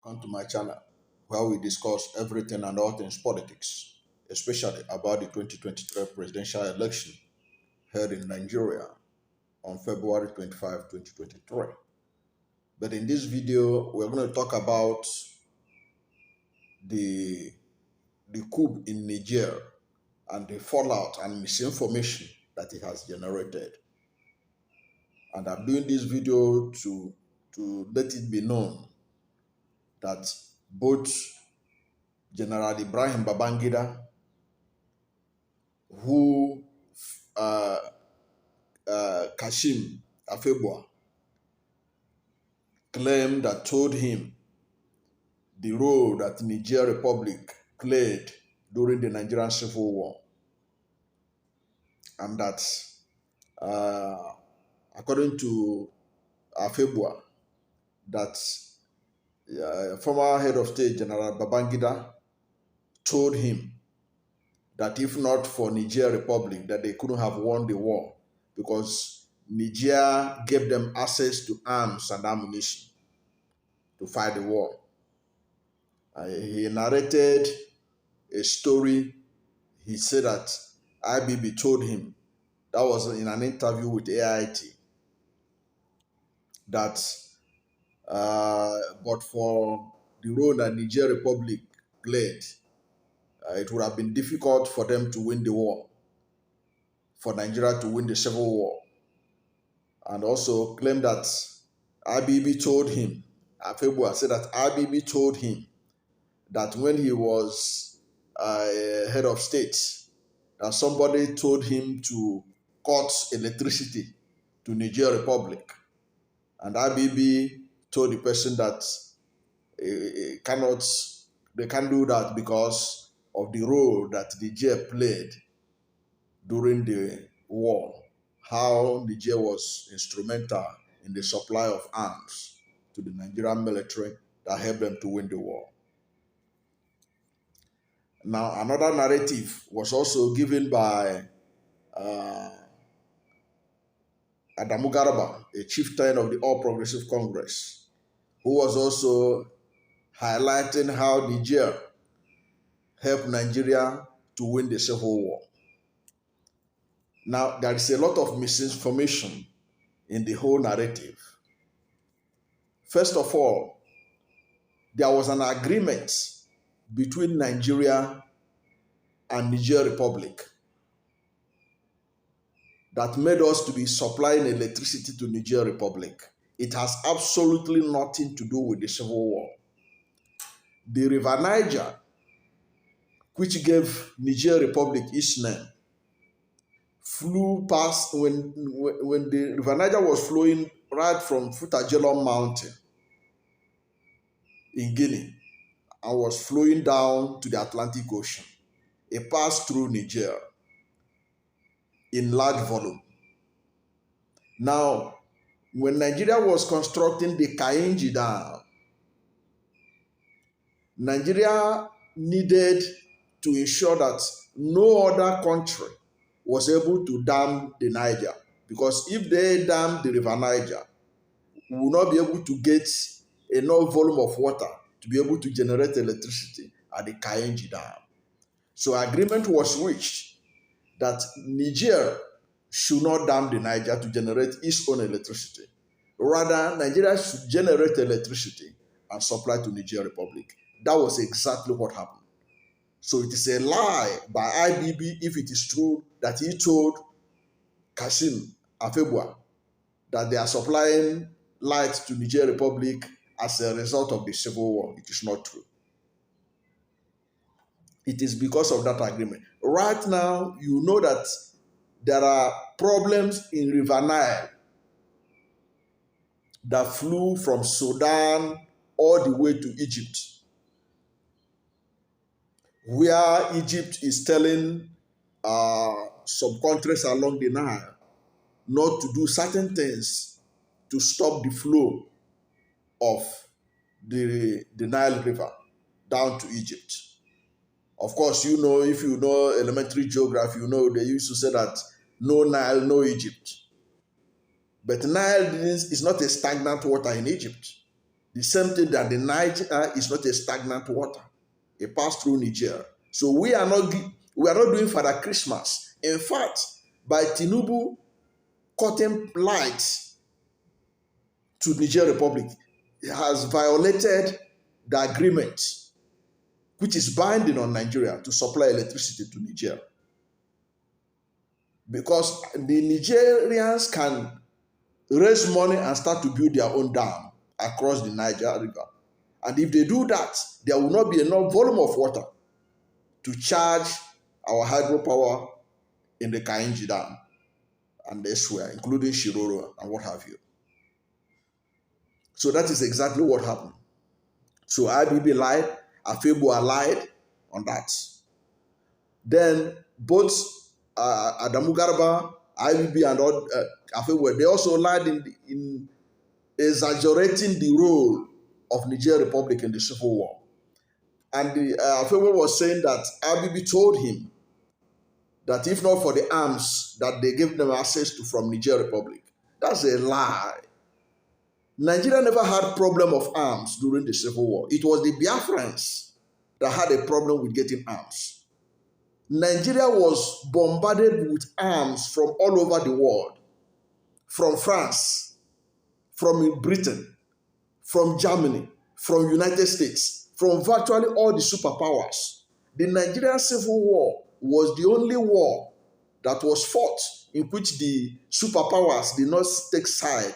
Come to my channel where we discuss everything and all things politics, especially about the 2023 presidential election held in Nigeria on February 25, 2023. But in this video, we're going to talk about the, the coup in Niger and the fallout and misinformation that it has generated. And I'm doing this video to let it be known that both General Ibrahim Babangida, who Kashim Afegbua claimed that told him the role that Niger Republic played during the Nigerian Civil War, and that according to Afegbua, that former head of state General Babangida told him that if not for Niger Republic, that they couldn't have won the war because Niger gave them access to arms and ammunition to fight the war. He narrated a story. He said that IBB told him, that was in an interview with AIT, that but for the role that Niger Republic played, it would have been difficult for them to win the war, for Nigeria to win the civil war. And also claimed that IBB told him, Afegbua said that IBB told him that when he was head of state, that somebody told him to cut electricity to Niger Republic. And IBB told the person that they can't do that because of the role that Niger played during the war, how Niger was instrumental in the supply of arms to the Nigerian military that helped them to win the war. Now, another narrative was also given by Adamu Garba, a chieftain of the All Progressive Congress, who was also highlighting how Niger helped Nigeria to win the Civil War. Now, there is a lot of misinformation in the whole narrative. First of all, there was an agreement between Nigeria and Niger Republic that made us to be supplying electricity to Niger Republic. It has absolutely nothing to do with the Civil War. The River Niger, which gave Niger Republic its name, flew past when the River Niger was flowing right from Futajelon Mountain in Guinea and was flowing down to the Atlantic Ocean. It passed through Niger in large volume. Now, when Nigeria was constructing the Kainji Dam, Nigeria needed to ensure that no other country was able to dam the Niger, because if they dam the River Niger, we will not be able to get enough volume of water to be able to generate electricity at the Kainji Dam. So agreement was reached that Niger should not dam the Niger to generate its own electricity. Rather, Nigeria should generate electricity and supply to Niger Republic. That was exactly what happened. So it is a lie by IBB if it is true that he told Kashim Afegbua that they are supplying light to Niger Republic as a result of the Civil War. It is not true. It is because of that agreement. Right now, you know that there are problems in River Nile that flew from Sudan all the way to Egypt, where Egypt is telling some countries along the Nile not to do certain things to stop the flow of the Nile River down to Egypt. Of course, you know, if you know elementary geography, you know they used to say that no Nile, no Egypt. But Nile is not a stagnant water in Egypt. The same thing that the Niger is not a stagnant water. It passed through Niger. So we are not doing Father Christmas. In fact, by Tinubu cutting light to Niger Republic, it has violated the agreement which is binding on Nigeria to supply electricity to Niger. Because the Nigerians can raise money and start to build their own dam across the Niger River. And if they do that, there will not be enough volume of water to charge our hydropower in the Kainji Dam and elsewhere, including Shiroro and what have you. So that is exactly what happened. So IBB lied, Afegbua lied on that. Then both Adamu Garba, IBB, and Afegbua, they also lied in exaggerating the role of Niger Republic in the Civil War. And Afegbua was saying that IBB told him that if not for the arms that they gave them access to from Niger Republic. That's a lie. Nigeria never had problem of arms during the Civil War. It was the Biafrans that had a problem with getting arms. Nigeria was bombarded with arms from all over the world, from France, from Britain, from Germany, from United States, from virtually all the superpowers. The Nigerian Civil War was the only war that was fought in which the superpowers did not take side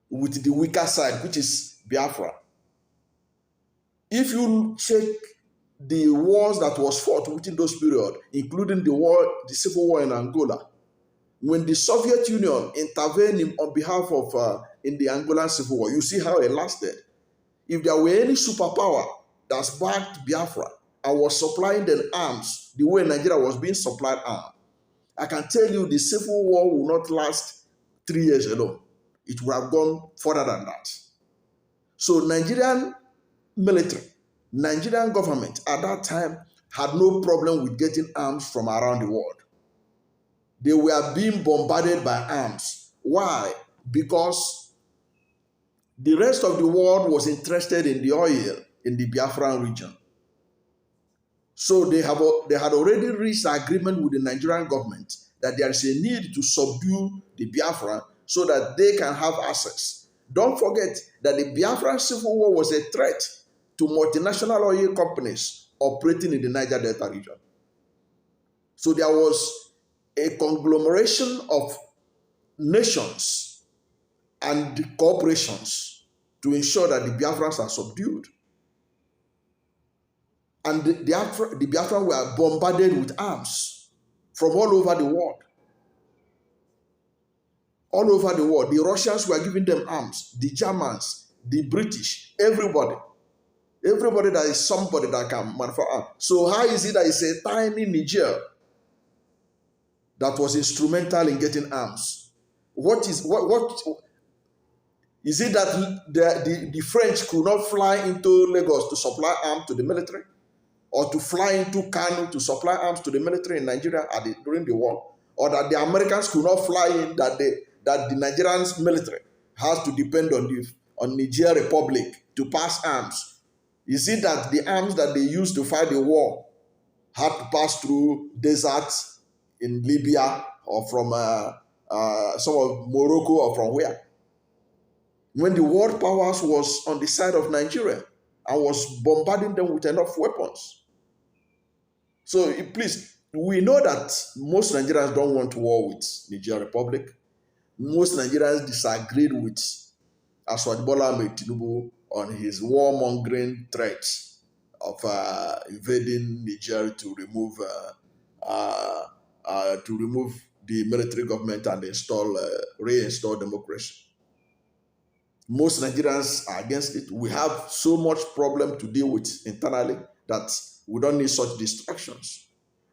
with the weaker side, which is Biafra. If you check the wars that was fought within those periods, including the Civil War in Angola, when the Soviet Union intervened on behalf of in the Angolan Civil War, you see how it lasted. If there were any superpower that's backed Biafra and was supplying them arms the way Nigeria was being supplied arms, I can tell you the Civil War will not last 3 years alone. It would have gone further than that. So Nigerian military, Nigerian government at that time had no problem with getting arms from around the world. They were being bombarded by arms. Why? Because the rest of the world was interested in the oil in the Biafran region. So they had already reached an agreement with the Nigerian government that there is a need to subdue the Biafran so that they can have access. Don't forget that the Biafran Civil War was a threat to multinational oil companies operating in the Niger Delta region. So there was a conglomeration of nations and corporations to ensure that the Biafrans are subdued. And the Biafrans were bombarded with arms from all over the world. All over the world, the Russians were giving them arms, the Germans, the British, everybody. Everybody that is somebody that can manufacture arms. So how is it that it's a tiny Niger that was instrumental in getting arms? What is it that the French could not fly into Lagos to supply arms to the military? Or to fly into Kano to supply arms to the military in Nigeria during the war? Or that the Americans could not fly in, that the Nigerian military has to depend on Niger Republic to pass arms? Is it that the arms that they used to fight the war had to pass through deserts in Libya or from some of Morocco or from where? When the world powers was on the side of Nigeria and was bombarding them with enough weapons. So please, we know that most Nigerians don't want war with Niger Republic. Most Nigerians disagreed with Aswad Bola Ahmed Tinubu on his warmongering threats of invading Niger to remove the military government and reinstall democracy. Most Nigerians are against it. We have so much problem to deal with internally that we don't need such distractions.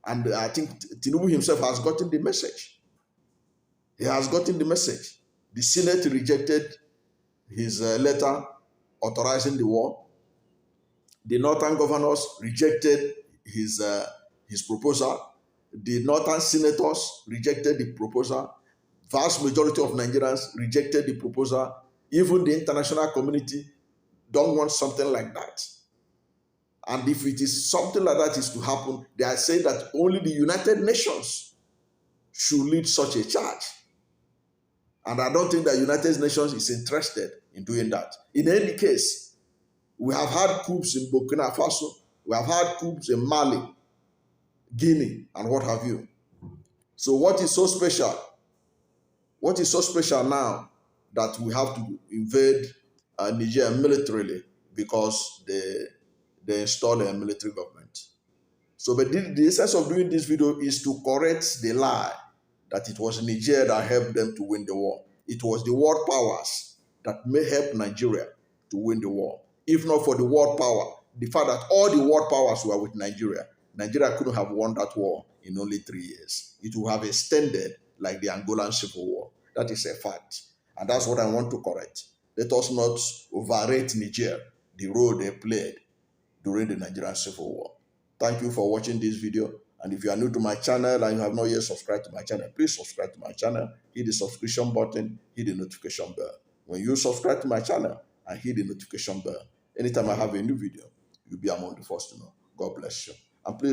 And I think Tinubu himself has gotten the message. He has gotten the message. The Senate rejected his letter authorizing the war. The northern governors rejected his proposal. The northern senators rejected the proposal. Vast majority of Nigerians rejected the proposal. Even the international community don't want something like that. And if it is something like that is to happen, they are saying that only the United Nations should lead such a charge. And I don't think the United Nations is interested in doing that. In any case, we have had coups in Burkina Faso, we have had coups in Mali, Guinea, and what have you. So what is so special? What is so special now that we have to invade Niger militarily because they install a military government? So, but the essence of doing this video is to correct the lie that it was Niger that helped them to win the war. It was the world powers that may help Nigeria to win the war. If not for the world power, the fact that all the world powers were with Nigeria, Nigeria couldn't have won that war in only 3 years. It would have extended like the Angolan Civil War. That is a fact. And that's what I want to correct. Let us not overrate Niger, the role they played during the Nigerian Civil War. Thank you for watching this video. And if you are new to my channel and you have not yet subscribed to my channel, please subscribe to my channel, hit the subscription button, hit the notification bell. When you subscribe to my channel and hit the notification bell, anytime I have a new video, you'll be among the first to know. God bless you. And please